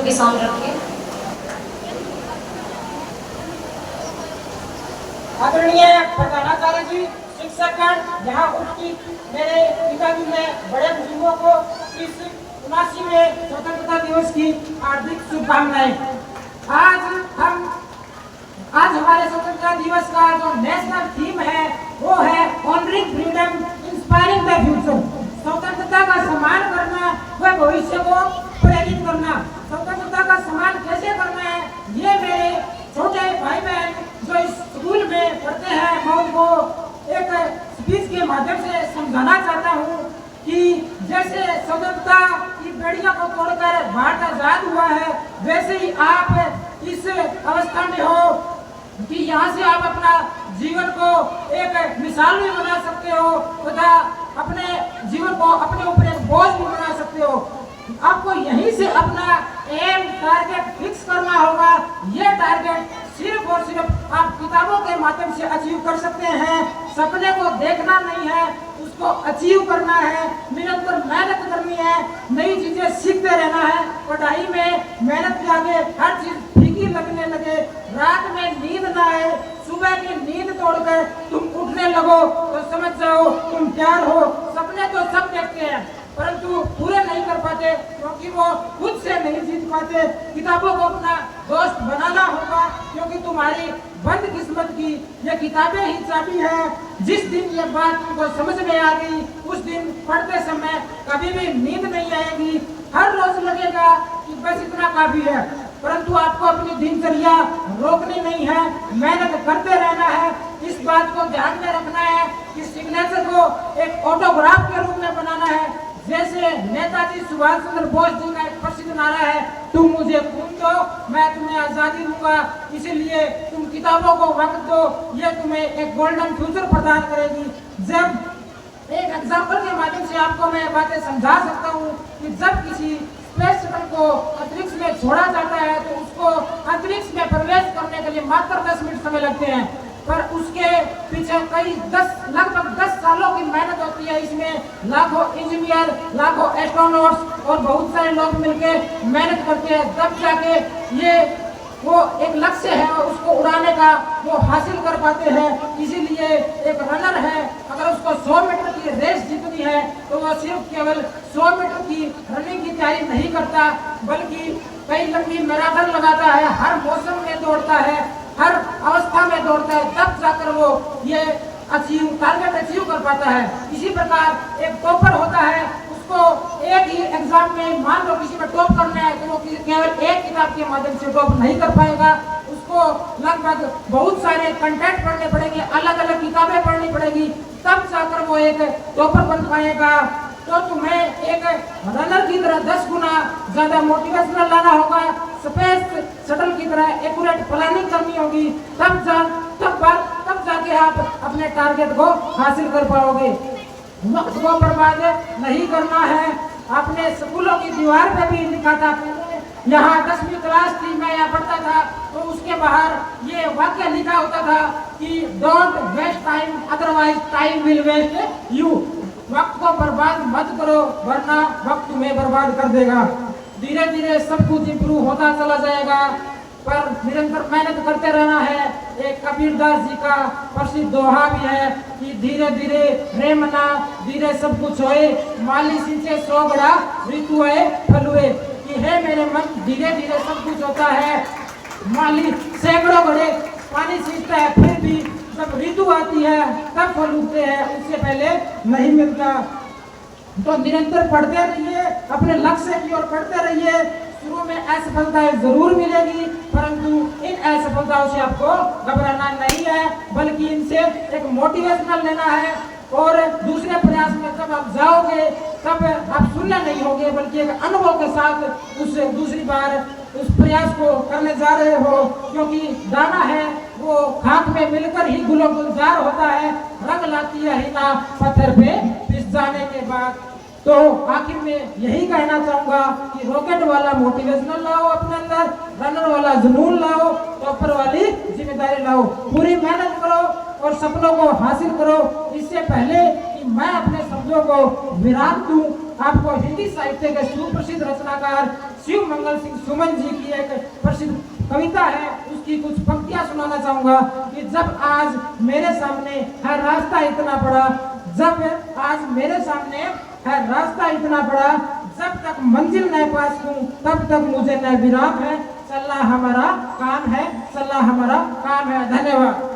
जो कि साउंड रखिए। आदरणीय प्रधानाचार्य जी, शिक्षकगण, यहाँ उपस्थित मेरे पिताजी में बड़े बुजुर्गों को इस 79वें स्वतंत्रता दिवस की हार्दिक शुभकामनाएं। आज हमारे स्वतंत्रता दिवस का जो नेशनल थीम है वो है honouring freedom, inspiring the future. स्वतंत्रता का सम्मान करना व भविष्य को प्रेरित करना। स्वतंत्रता का सम्मान कैसे करना है, ये मेरे छोटे भाई बहन जो इस स्कूल में पढ़ते हैं, मैं उनको एक स्पीच के माध्यम से समझाना चाहता हूँ कि जैसे स्वतंत्रता की बेड़ियों को तोड़कर भारत आजाद हुआ है, वैसे ही आप इस अवस्था में हो कि यहाँ से आप अपना जीवन को एक मिसाल भी बना सकते हो तथा अपने जीवन को अपने ऊपर एक बोझ भी बना सकते हो। आपको यहीं से अपना एम टारगेट फिक्स करना होगा। ये टारगेट सिर्फ और सिर्फ आप किताबों के माध्यम से अचीव कर सकते हैं। सपने को देखना नहीं है, उसको अचीव करना है, निरंतर मेहनत करनी है, नई चीजें सीखते रहना है। पढ़ाई में मेहनत के आगे हर चीज फीकी लगने लगे, रात में नींद ना आए, सुबह की नींद तोड़कर तुम उठने लगो तो समझ जाओ तुम तैयार हो। सपने तो सब देखते हैं परंतु पूरे नहीं कर पाते क्योंकि वो खुद से नहीं जीत पाते। किताबों को अपना दोस्त बनाना होगा क्योंकि तुम्हारी बंद किस्मत की ये किताबें ही चाबी है। जिस दिन ये बात तुमको समझ में आ गई उस दिन पढ़ते समय कभी भी नींद नहीं आएगी। हर रोज लगेगा कि बस इतना काफी है, परंतु आपको अपनी दिनचर्या रोकनी नहीं है, मेहनत करते रहना है। इस बात को ध्यान में रखना है कि सिग्नेचर को एक ऑटोग्राफ के रूप में बनाना है। जैसे नेताजी सुभाष चंद्र बोस जी का एक प्रसिद्ध नारा है, तुम मुझे खून दो मैं तुम्हें आजादी दूंगा, इसीलिए तुम किताबों को वक्त दो, ये तुम्हें एक गोल्डन फ्यूचर प्रदान करेगी। जब एक एग्जाम्पल के माध्यम से आपको मैं बातें समझा सकता हूँ कि जब किसी स्पेस शटल को अंतरिक्ष में छोड़ा जाता है तो उसको अंतरिक्ष में प्रवेश करने के लिए मात्र 10 मिनट समय लगते हैं, पर उसके पीछे लगभग 10 सालों की मेहनत होती है। इसमें लाखों इंजीनियर, लाखों एस्ट्रोनॉट्स और बहुत सारे लोग मिलकर मेहनत करते हैं, तब जाके ये वो एक लक्ष्य है उसको उड़ाने का वो हासिल कर पाते हैं। इसीलिए एक रनर है, अगर उसको 100 मीटर की रेस जीतनी है तो वो सिर्फ केवल 100 मीटर की रनिंग की तैयारी नहीं करता बल्कि कई लंबी मैराथन लगाता है, हर मौसम में दौड़ता है, हर अवस्था में दौड़ता है, तब जाकर वो ये टारगेट अचीव कर पाता है। इसी प्रकार एक टॉपर होता है, उसको एक ही एग्जाम में मान लो किसी में टॉप करना है तो वो केवल एक किताब के माध्यम से टॉप नहीं कर पाएगा, उसको लगभग बहुत सारे कंटेंट पढ़ने पड़ेंगे, अलग अलग किताबें पढ़नी पड़ेगी, तब जाकर वो एक टॉपर बन पाएगा। तो तुम्हें एक रनर की तरह 10 गुना ज्यादा मोटिवेशनल लाना होगा, स्पेस शटल की तरह एक्यूरेट प्लानिंग करनी होगी, तब जाके आप अपने टारगेट को हासिल कर पाओगे। वक्त को बर्बाद नहीं करना है। आपने स्कूलों की दीवार पे भी लिखा था, यहाँ 10वीं क्लास थी, मैं यहाँ पढ़ता था तो उसके बाहर ये वाक्य लिखा होता था कि don't waste time otherwise time will waste you. वक्त को बर्बाद मत करो वरना वक्त तुम्हें बर्बाद कर देगा। धीरे धीरे सब कुछ इंप्रूव होता चला जाएगा पर निरंतर मेहनत करते रहना है। एक कबीरदास जी का प्रसिद्ध दोहा भी है कि धीरे धीरे रे मना धीरे सब कुछ होए, माली सिंचे 100 गड़ा ऋतु आए फल हुए। कि है मेरे मन, धीरे धीरे सब कुछ होता है। माली सैकड़ों घड़े पानी सींचता है फिर भी जब ऋतु आती है तब फल उगते हैं, उससे पहले नहीं मिलता। तो निरंतर पढ़ते रहिए, अपने लक्ष्य की ओर पढ़ते रहिए। शुरू में असफलताएं जरूर मिलेगी परंतु इन असफलताओं से आपको घबराना नहीं है बल्कि इनसे एक मोटिवेशनल लेना है। और दूसरे प्रयास में जब आप जाओगे तब आप शून्य नहीं होगे बल्कि एक अनुभव के साथ उस दूसरी बार उस प्रयास को करने जा रहे हो, क्योंकि दाना है वो खाक में मिलकर ही गुलजार होता है, रंग लाती है हिना पत्थर पे पिस जाने के बाद। तो आखिर में यही कहना चाहूंगा कि रॉकेट वाला मोटिवेशनल लाओ अपने अंदर, रनर वाला जुनून लाओ, टॉपर वाली जिम्मेदारी लाओ, पूरी मेहनत करो और सपनों को हासिल करो। इससे पहले कि मैं अपने शब्दों को विराम दूं, आपको हिंदी साहित्य के सुप्रसिद्ध रचनाकार शिव मंगल सिंह सुमन जी की एक प्रसिद्ध कविता है, उसकी कुछ पंक्तियां सुनाना चाहूंगा कि जब आज मेरे सामने है रास्ता इतना बड़ा, जब आज मेरे सामने है रास्ता इतना बड़ा, जब तक मंजिल न पास हूँ तब तक मुझे न विराम है, चलना हमारा काम है, चलना हमारा काम है। धन्यवाद।